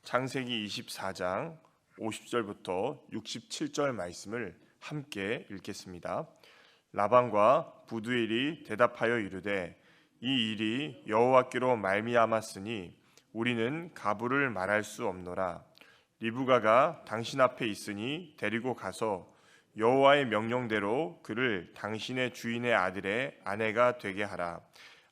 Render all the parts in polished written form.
창세기 24장 50절부터 67절 말씀을 함께 읽겠습니다. 라반과 부두엘이 대답하여 이르되 이 일이 여호와께로 말미암았으니 우리는 가부를 말할 수 없노라. 리브가가 당신 앞에 있으니 데리고 가서 여호와의 명령대로 그를 당신의 주인의 아들의 아내가 되게 하라.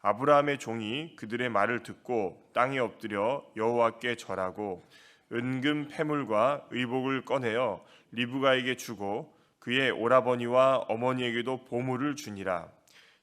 아브라함의 종이 그들의 말을 듣고 땅에 엎드려 여호와께 절하고 은금 패물과 의복을 꺼내어 리브가에게 주고 그의 오라버니와 어머니에게도 보물을 주니라.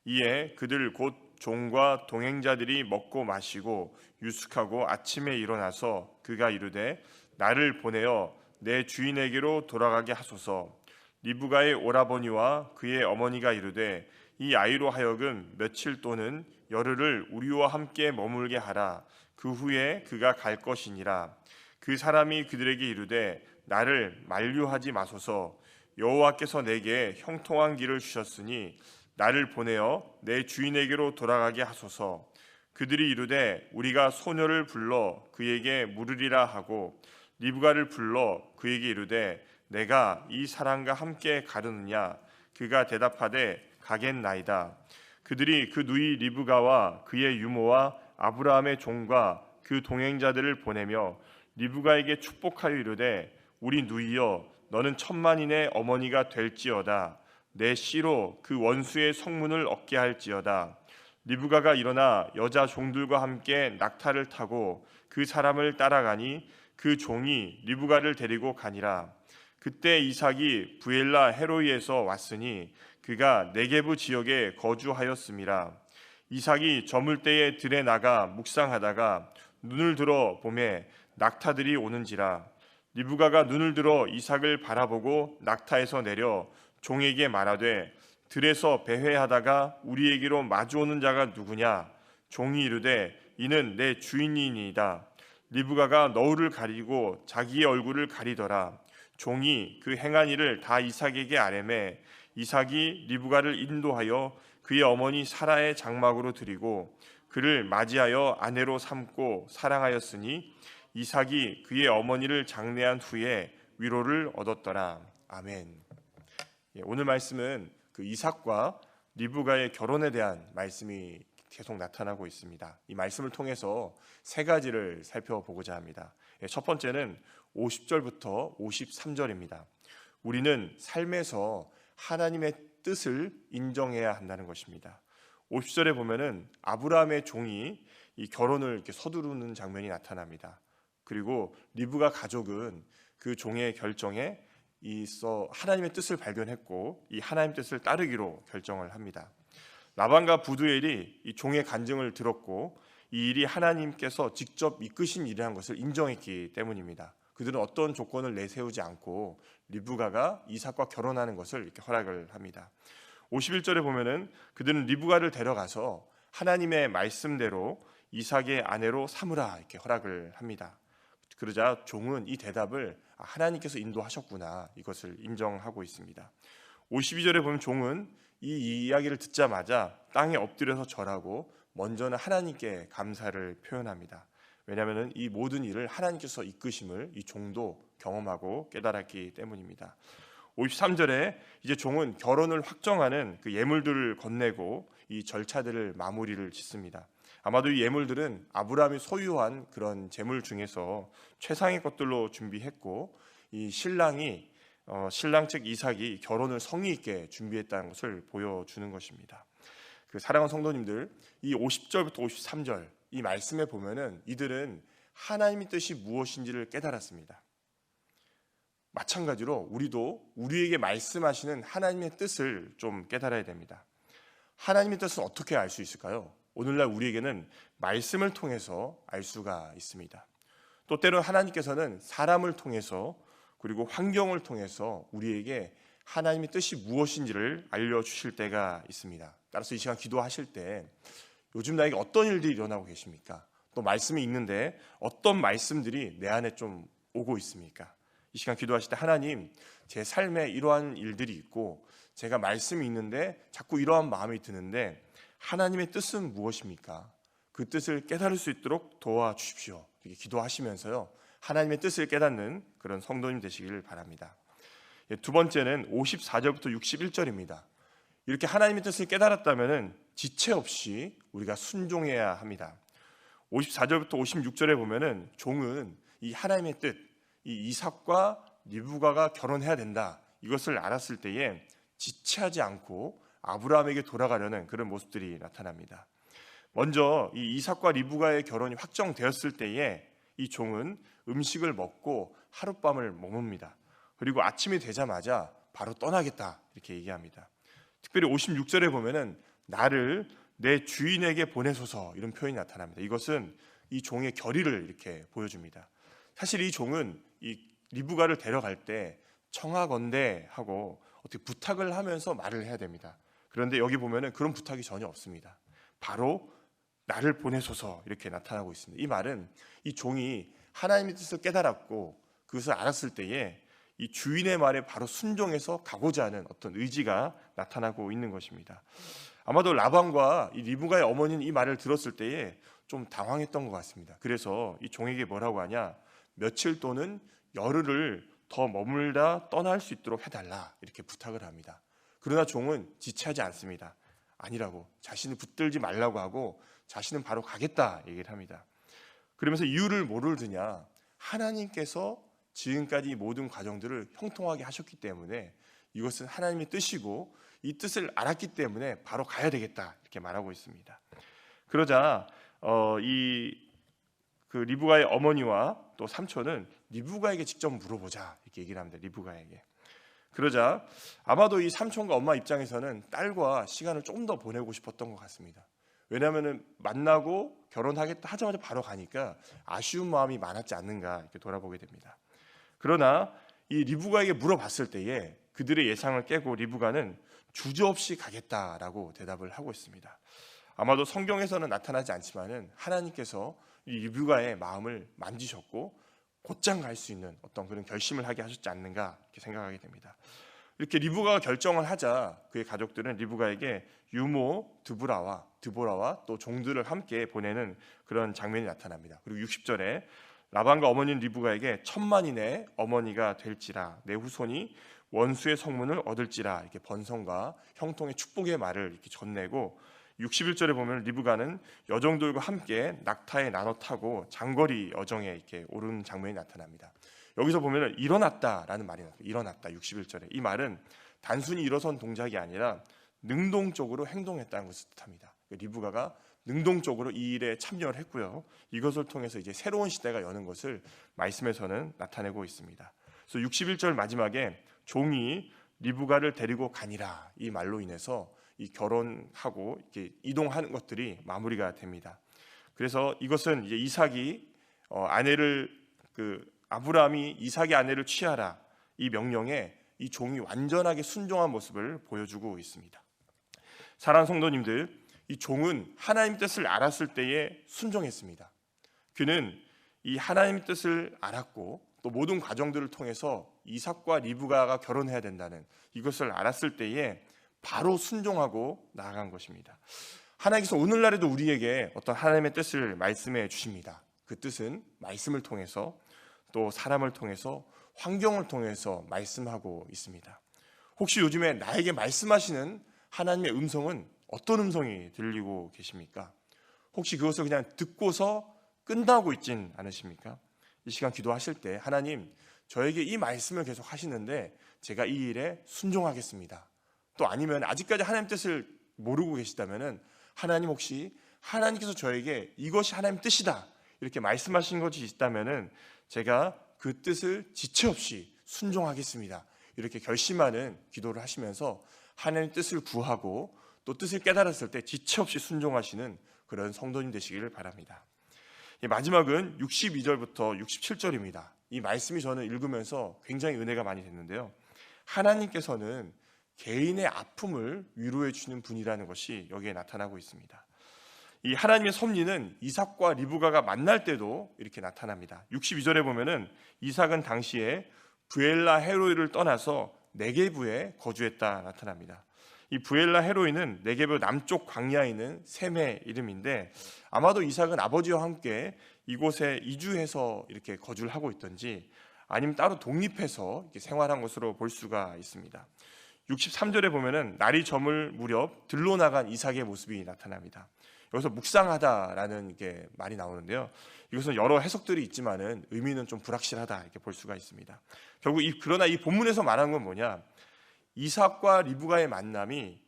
이에 그들 곧 종과 동행자들이 먹고 마시고 유숙하고 아침에 일어나서 그가 이르되 나를 보내어 내 주인에게로 돌아가게 하소서. 리브가의 오라버니와 그의 어머니가 이르되 이 아이로 하여금 며칠 또는 열흘을 우리와 함께 머물게 하라. 그 후에 그가 갈 것이니라. 그 사람이 그들에게 이르되 나를 만류하지 마소서. 여호와께서 내게 형통한 길을 주셨으니 나를 보내어 내 주인에게로 돌아가게 하소서. 그들이 이르되 우리가 소녀를 불러 그에게 물으리라 하고 리브가를 불러 그에게 이르되 내가 이 사람과 함께 가르느냐. 그가 대답하되 가겠나이다. 그들이 그 누이 리브가와 그의 유모와 아브라함의 종과 그 동행자들을 보내며 리브가에게 축복하여 이르되 우리 누이여 너는 천만인의 어머니가 될지어다. 내 씨로 그 원수의 성문을 얻게 할지어다. 리브가가 일어나 여자 종들과 함께 낙타를 타고 그 사람을 따라가니 그 종이 리브가를 데리고 가니라. 그때 이삭이 부엘라 헤로이에서 왔으니 그가 네게부 지역에 거주하였음이라. 이삭이 저물 때에 들에 나가 묵상하다가 눈을 들어 보매 낙타들이 오는지라. 리브가가 눈을 들어 이삭을 바라보고 낙타에서 내려 종에게 말하되 들에서 배회하다가 우리에게로 마주오는 자가 누구냐. 종이 이르되 이는 내 주인이니이다. 리브가가 너울을 가리고 자기의 얼굴을 가리더라. 종이 그 행한 일을 다 이삭에게 아뢰매 이삭이 리브가를 인도하여 그의 어머니 사라의 장막으로 드리고 그를 맞이하여 아내로 삼고 사랑하였으니 이삭이 그의 어머니를 장례한 후에 위로를 얻었더라. 아멘. 오늘 말씀은 그 이삭과 리브가의 결혼에 대한 말씀이 계속 나타나고 있습니다. 이 말씀을 통해서 세 가지를 살펴보고자 합니다. 첫 번째는 50절부터 53절입니다. 우리는 삶에서 하나님의 뜻을 인정해야 한다는 것입니다. 50절에 보면은 아브라함의 종이 이 결혼을 이렇게 서두르는 장면이 나타납니다. 그리고 리브가 가족은 그 종의 결정에 있어 하나님의 뜻을 발견했고 이 하나님의 뜻을 따르기로 결정을 합니다. 라반과 부두엘이 이 종의 간증을 들었고 이 일이 하나님께서 직접 이끄신 일이라는 것을 인정했기 때문입니다. 그들은 어떤 조건을 내세우지 않고 리브가가 이삭과 결혼하는 것을 이렇게 허락을 합니다. 51절에 보면은 그들은 리브가를 데려가서 하나님의 말씀대로 이삭의 아내로 삼으라 이렇게 허락을 합니다. 그러자 종은 이 대답을 하나님께서 인도하셨구나 이것을 인정하고 있습니다. 52절에 보면 종은 이 이야기를 듣자마자 땅에 엎드려서 절하고 먼저는 하나님께 감사를 표현합니다. 왜냐하면 이 모든 일을 하나님께서 이끄심을 이 종도 경험하고 깨달았기 때문입니다. 53절에 이제 종은 결혼을 확정하는 그 예물들을 건네고 이 절차들을 마무리를 짓습니다. 아마도 이 예물들은 아브라함이 소유한 그런 재물 중에서 최상의 것들로 준비했고 이 신랑 측 이삭이 결혼을 성의 있게 준비했다는 것을 보여주는 것입니다. 그 사랑하는 성도님들, 이 50절부터 53절 이 말씀에 보면은 이들은 하나님의 뜻이 무엇인지를 깨달았습니다. 마찬가지로 우리도 우리에게 말씀하시는 하나님의 뜻을 좀 깨달아야 됩니다. 하나님의 뜻은 어떻게 알 수 있을까요? 오늘날 우리에게는 말씀을 통해서 알 수가 있습니다. 또 때로는 하나님께서는 사람을 통해서 그리고 환경을 통해서 우리에게 하나님의 뜻이 무엇인지를 알려주실 때가 있습니다. 따라서 이 시간 기도하실 때 요즘 나에게 어떤 일들이 일어나고 계십니까? 또 말씀이 있는데 어떤 말씀들이 내 안에 좀 오고 있습니까? 이 시간 기도하실 때 하나님, 제 삶에 이러한 일들이 있고 제가 말씀이 있는데 자꾸 이러한 마음이 드는데 하나님의 뜻은 무엇입니까? 그 뜻을 깨달을 수 있도록 도와주십시오. 이렇게 기도하시면서요, 하나님의 뜻을 깨닫는 그런 성도님 되시기를 바랍니다. 두 번째는 54절부터 61절입니다. 이렇게 하나님의 뜻을 깨달았다면 지체 없이 우리가 순종해야 합니다. 54절부터 56절에 보면은 종은 이 하나님의 뜻, 이 이삭과 리브가가 결혼해야 된다, 이것을 알았을 때에 지체하지 않고 아브라함에게 돌아가려는 그런 모습들이 나타납니다. 먼저 이 이삭과 리브가의 결혼이 확정되었을 때에 이 종은 음식을 먹고 하룻밤을 머뭅니다. 그리고 아침이 되자마자 바로 떠나겠다, 이렇게 얘기합니다. 특별히 56절에 보면은 나를 내 주인에게 보내소서, 이런 표현이 나타납니다. 이것은 이 종의 결의를 이렇게 보여줍니다. 사실 이 종은 이 리브가를 데려갈 때 청하건대 하고 어떻게 부탁을 하면서 말을 해야 됩니다. 그런데 여기 보면은 그런 부탁이 전혀 없습니다. 바로 나를 보내소서, 이렇게 나타나고 있습니다. 이 말은 이 종이 하나님의 뜻을 깨달았고 그것을 알았을 때에 이 주인의 말에 바로 순종해서 가고자 하는 어떤 의지가 나타나고 있는 것입니다. 아마도 라반과 이 리브가의 어머니는 이 말을 들었을 때에 좀 당황했던 것 같습니다. 그래서 이 종에게 뭐라고 하냐, 며칠 또는 열흘을 더 머물다 떠날 수 있도록 해달라, 이렇게 부탁을 합니다. 그러나 종은 지체하지 않습니다. 아니라고, 자신을 붙들지 말라고 하고 자신은 바로 가겠다 얘기를 합니다. 그러면서 이유를 뭐를 드냐, 하나님께서 지금까지 이 모든 과정들을 형통하게 하셨기 때문에 이것은 하나님의 뜻이고 이 뜻을 알았기 때문에 바로 가야 되겠다, 이렇게 말하고 있습니다. 그러자 리브가의 어머니와 또 삼촌은 리브가에게 직접 물어보자, 이렇게 얘기를 합니다. 리브가에게. 그러자 아마도 이 삼촌과 엄마 입장에서는 딸과 시간을 좀 더 보내고 싶었던 것 같습니다. 왜냐하면 만나고 결혼하겠다 하자마자 바로 가니까 아쉬운 마음이 많았지 않는가, 이렇게 돌아보게 됩니다. 그러나 이 리브가에게 물어봤을 때에 그들의 예상을 깨고 리브가는 주저없이 가겠다라고 대답을 하고 있습니다. 아마도 성경에서는 나타나지 않지만은 하나님께서 이 리브가의 마음을 만지셨고 곧장 갈 수 있는 어떤 그런 결심을 하게 하셨지 않는가, 이렇게 생각하게 됩니다. 이렇게 리브가가 결정을 하자 그의 가족들은 리브가에게 유모 드보라와 또 종들을 함께 보내는 그런 장면이 나타납니다. 그리고 60절에 라반과 어머니는 리브가에게 1000만인의 어머니가 될지라, 내 후손이 원수의 성문을 얻을지라, 이렇게 번성과 형통의 축복의 말을 이렇게 전내고, 61절에 보면 리브가는 여종들과 함께 낙타에 나눠 타고 장거리 여정에 이렇게 오르는 장면이 나타납니다. 여기서 보면 일어났다라는 말이 나와요. 일어났다, 61절에. 이 말은 단순히 일어선 동작이 아니라 능동적으로 행동했다는 것을 뜻합니다. 리브가가 능동적으로 이 일에 참여를 했고요. 이것을 통해서 이제 새로운 시대가 여는 것을 말씀에서는 나타내고 있습니다. 그래서 61절 마지막에 종이 리브가를 데리고 가니라, 이 말로 인해서 이 결혼하고 이렇게 이동하는 것들이 마무리가 됩니다. 그래서 이것은 이제 이삭이 아브라함이 이삭의 아내를 취하라, 이 명령에 이 종이 완전하게 순종한 모습을 보여주고 있습니다. 사랑하는 성도님들, 이 종은 하나님의 뜻을 알았을 때에 순종했습니다. 그는 이 하나님의 뜻을 알았고 또 모든 과정들을 통해서 이삭과 리브가가 결혼해야 된다는 이것을 알았을 때에 바로 순종하고 나아간 것입니다. 하나님께서 오늘날에도 우리에게 어떤 하나님의 뜻을 말씀해 주십니다. 그 뜻은 말씀을 통해서 또 사람을 통해서 환경을 통해서 말씀하고 있습니다. 혹시 요즘에 나에게 말씀하시는 하나님의 음성은 어떤 음성이 들리고 계십니까? 혹시 그것을 그냥 듣고서 끝나고 있진 않으십니까? 이 시간 기도하실 때 하나님, 저에게 이 말씀을 계속 하시는데 제가 이 일에 순종하겠습니다. 또 아니면 아직까지 하나님 뜻을 모르고 계시다면 하나님, 혹시 하나님께서 저에게 이것이 하나님 뜻이다 이렇게 말씀하신 것이 있다면 제가 그 뜻을 지체 없이 순종하겠습니다, 이렇게 결심하는 기도를 하시면서 하나님의 뜻을 구하고 또 뜻을 깨달았을 때 지체 없이 순종하시는 그런 성도님 되시기를 바랍니다. 마지막은 62절부터 67절입니다. 이 말씀이 저는 읽으면서 굉장히 은혜가 많이 됐는데요. 하나님께서는 개인의 아픔을 위로해 주는 분이라는 것이 여기에 나타나고 있습니다. 이 하나님의 섭리는 이삭과 리브가가 만날 때도 이렇게 나타납니다. 62절에 보면은 이삭은 당시에 브엘라 헤로이를 떠나서 네게부에 거주했다 나타납니다. 이 부엘라 헤로이는 네게브 남쪽 광야에 있는 셈의 이름인데 아마도 이삭은 아버지와 함께 이곳에 이주해서 이렇게 거주를 하고 있던지 아니면 따로 독립해서 이렇게 생활한 것으로 볼 수가 있습니다. 63절에 보면은 날이 저물 무렵 들로 나간 이삭의 모습이 나타납니다. 여기서 묵상하다라는 게 말이 나오는데요. 이것은 여러 해석들이 있지만은 의미는 좀 불확실하다 이렇게 볼 수가 있습니다. 결국 그러나 이 본문에서 말하는 건 뭐냐? 이삭과 리브가의 만남이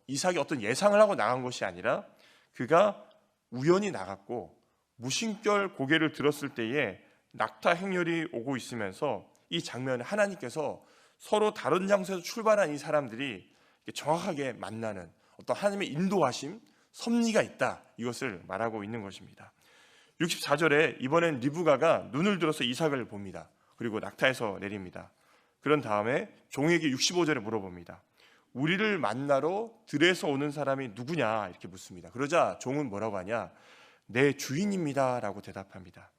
이삭이 어떤 예상을 하고 나간 것이 아니라 그가 우연히 나갔고 무심결 고개를 들었을 때에 낙타 행렬이 오고 있으면서 이 장면을 하나님께서 서로 다른 장소에서 출발한 이 사람들이 정확하게 만나는 어떤 하나님의 인도하심, 섭리가 있다, 이것을 말하고 있는 것입니다. 64절에 이번엔 리브가가 눈을 들어서 이삭을 봅니다. 그리고 낙타에서 내립니다. 그런 다음에 종에게 65절에 물어봅니다. 우리를 만나러 들에서 오는 사람이 누구냐 이렇게 묻습니다. 그러자 종은 뭐라고 하냐? 내 주인입니다 라고 대답합니다.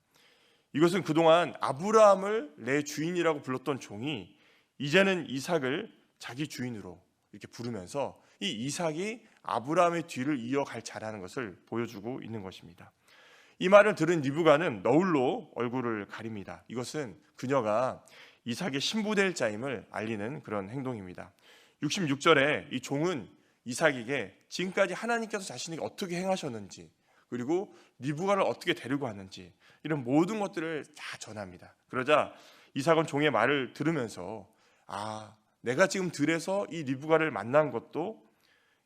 이것은 그동안 아브라함을 내 주인이라고 불렀던 종이 이제는 이삭을 자기 주인으로 이렇게 부르면서 이 이삭이 아브라함의 뒤를 이어갈 자라는 것을 보여주고 있는 것입니다. 이 말을 들은 리브가는 너울로 얼굴을 가립니다. 이것은 그녀가 이삭의 신부될 자임을 알리는 그런 행동입니다. 66절에 이 종은 이삭에게 지금까지 하나님께서 자신에게 어떻게 행하셨는지, 그리고 리브가를 어떻게 데리고 왔는지 이런 모든 것들을 다 전합니다. 그러자 이삭은 종의 말을 들으면서 내가 지금 들에서 이 리브가를 만난 것도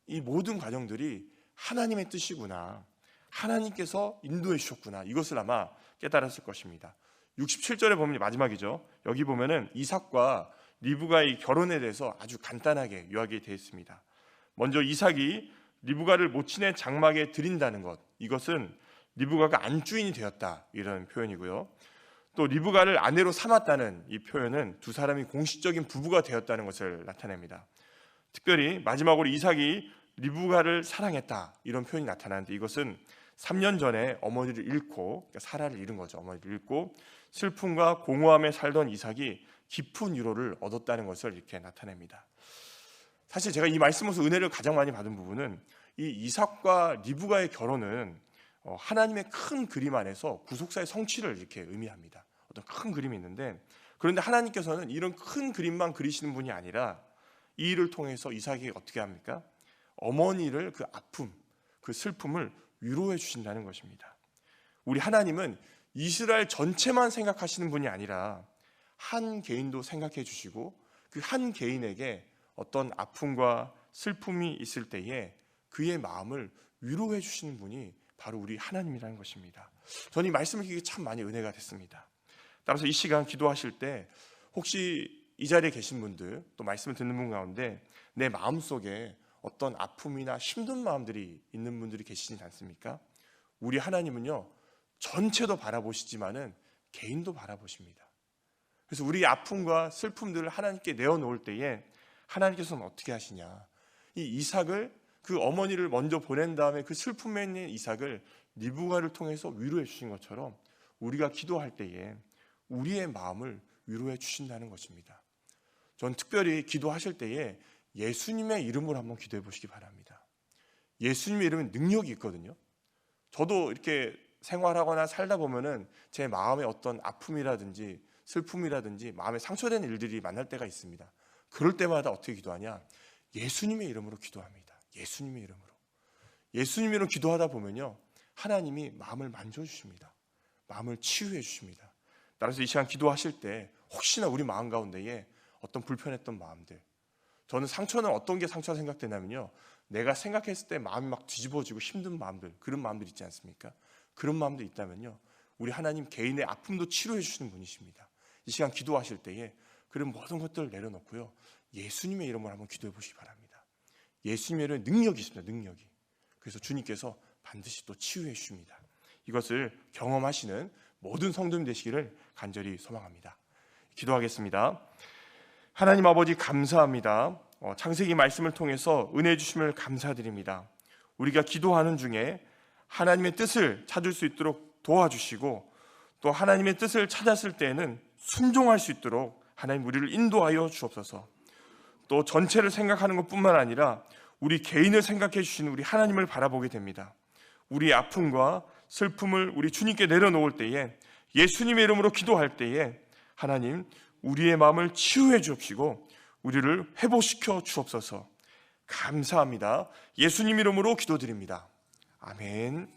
이 모든 과정들이 하나님의 뜻이구나, 하나님께서 인도해 주셨구나, 이것을 아마 깨달았을 것입니다. 67절에 보면 마지막이죠. 여기 보면은 이삭과 리브가의 결혼에 대해서 아주 간단하게 요약이 되어 있습니다. 먼저 이삭이 리브가를 모친의 장막에 드린다는 것, 이것은 리브가가 안주인이 되었다 이런 표현이고요. 또 리브가를 아내로 삼았다는 이 표현은 두 사람이 공식적인 부부가 되었다는 것을 나타냅니다. 특별히 마지막으로 이삭이 리브가를 사랑했다 이런 표현이 나타나는데 이것은 3년 전에 어머니를 잃고, 그러니까 사라를 잃은 거죠. 어머니를 잃고 슬픔과 공허함에 살던 이삭이 깊은 위로를 얻었다는 것을 이렇게 나타냅니다. 사실 제가 이 말씀에서 은혜를 가장 많이 받은 부분은 이 이삭과 리브가의 결혼은 하나님의 큰 그림 안에서 구속사의 성취를 이렇게 의미합니다. 어떤 큰 그림이 있는데, 그런데 하나님께서는 이런 큰 그림만 그리시는 분이 아니라 이 일을 통해서 이삭이 어떻게 합니까? 어머니를 그 아픔, 그 슬픔을 위로해 주신다는 것입니다. 우리 하나님은 이스라엘 전체만 생각하시는 분이 아니라 한 개인도 생각해 주시고 그 한 개인에게 어떤 아픔과 슬픔이 있을 때에 그의 마음을 위로해 주시는 분이 바로 우리 하나님이라는 것입니다. 저는 이 말씀을 듣기 참 많이 은혜가 됐습니다. 따라서 이 시간 기도하실 때 혹시 이 자리에 계신 분들, 또 말씀을 듣는 분 가운데 내 마음속에 어떤 아픔이나 힘든 마음들이 있는 분들이 계시지 않습니까? 우리 하나님은요, 전체도 바라보시지만은 개인도 바라보십니다. 그래서 우리 아픔과 슬픔들을 하나님께 내어놓을 때에 하나님께서는 어떻게 하시냐? 이 이삭을, 그 어머니를 먼저 보낸 다음에 그 슬픔에 있는 이삭을 리브가를 통해서 위로해 주신 것처럼 우리가 기도할 때에 우리의 마음을 위로해 주신다는 것입니다. 전 특별히 기도하실 때에 예수님의 이름으로 한번 기도해 보시기 바랍니다. 예수님의 이름은 능력이 있거든요. 저도 이렇게 생활하거나 살다 보면은 제 마음에 어떤 아픔이라든지 슬픔이라든지 마음에 상처되는 일들이 만날 때가 있습니다. 그럴 때마다 어떻게 기도하냐? 예수님의 이름으로 기도합니다. 예수님의 이름으로. 예수님의 이름으로 기도하다 보면요, 하나님이 마음을 만져주십니다. 마음을 치유해 주십니다. 따라서 이 시간 기도하실 때 혹시나 우리 마음 가운데에 어떤 불편했던 마음들, 저는 상처는 어떤 게 상처가 생각되냐면요, 내가 생각했을 때 마음이 막 뒤집어지고 힘든 마음들, 그런 마음들 있지 않습니까? 그런 마음들 있다면요, 우리 하나님 개인의 아픔도 치료해 주시는 분이십니다. 이 시간 기도하실 때에 그런 모든 것들을 내려놓고요, 예수님의 이름으로 한번 기도해 보시기 바랍니다. 예수님의 이름에 능력이 있습니다. 능력이. 그래서 주님께서 반드시 또 치유해 주십니다. 이것을 경험하시는 모든 성도님 되시기를 간절히 소망합니다. 기도하겠습니다. 하나님 아버지 감사합니다. 창세기 말씀을 통해서 은혜 주심을 감사드립니다. 우리가 기도하는 중에 하나님의 뜻을 찾을 수 있도록 도와주시고, 또 하나님의 뜻을 찾았을 때에는 순종할 수 있도록 하나님 우리를 인도하여 주옵소서. 또 전체를 생각하는 것뿐만 아니라 우리 개인을 생각해 주시는 우리 하나님을 바라보게 됩니다. 우리 아픔과 슬픔을 우리 주님께 내려놓을 때에, 예수님의 이름으로 기도할 때에 하나님 우리의 마음을 치유해 주옵시고 우리를 회복시켜 주옵소서. 감사합니다. 예수님 이름으로 기도드립니다. 아멘.